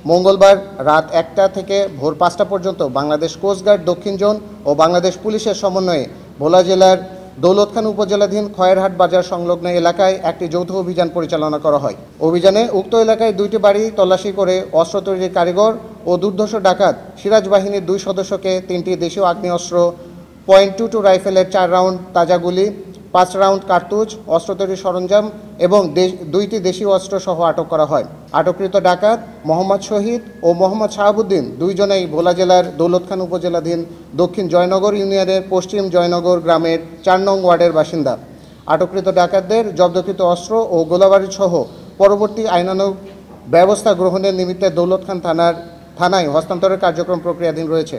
মঙ্গলবার রাত ১টা থেকে ভোর ৫টা পর্যন্ত বাংলাদেশ কোস্টগার্ড দক্ষিণ জোন ও বাংলাদেশ পুলিশের সমন্বয়ে ভোলা জেলার দৌলতখান উপজেলাধীন খয়েরহাট বাজার সংলগ্ন এলাকায় একটি যৌথ অভিযান পরিচালনা করা হয়। অভিযানে উক্ত এলাকায় ২টি বাড়ি তল্লাশি করে অস্ত্র তৈরির কারিগর ও দুর্ধর্ষ ডাকাত সিরাজ বাহিনীর ২ সদস্যকে ৩টি দেশীয় আগ্নেয়াস্ত্র, .22 রাইফেলের ৪ রাউন্ড তাজা গুলি, ৫ রাউন্ড কার্তুজ, অস্ত্র তৈরির সরঞ্জাম এবং ২টি দেশীয় অস্ত্র সহ আটক করা হয়। আটককৃত ডাকাত মোহাম্মদ শহীদ ও মোহাম্মদ শাহাবুদ্দিন দুইজনেই ভোলা জেলার দৌলতখান উপজেলাধীন দক্ষিণ জয়নগর ইউনিয়নের পশ্চিম জয়নগর গ্রামের ৪ নং ওয়ার্ডের বাসিন্দা। আটককৃত ডাকাতদের জব্দকৃত অস্ত্র ও গোলাবারুদ সহ পরবর্তী আইনানুগ ব্যবস্থা গ্রহণের নিমিত্তে দৌলতখান থানায় হস্তান্তরের কার্যক্রম প্রক্রিয়াধীন রয়েছে।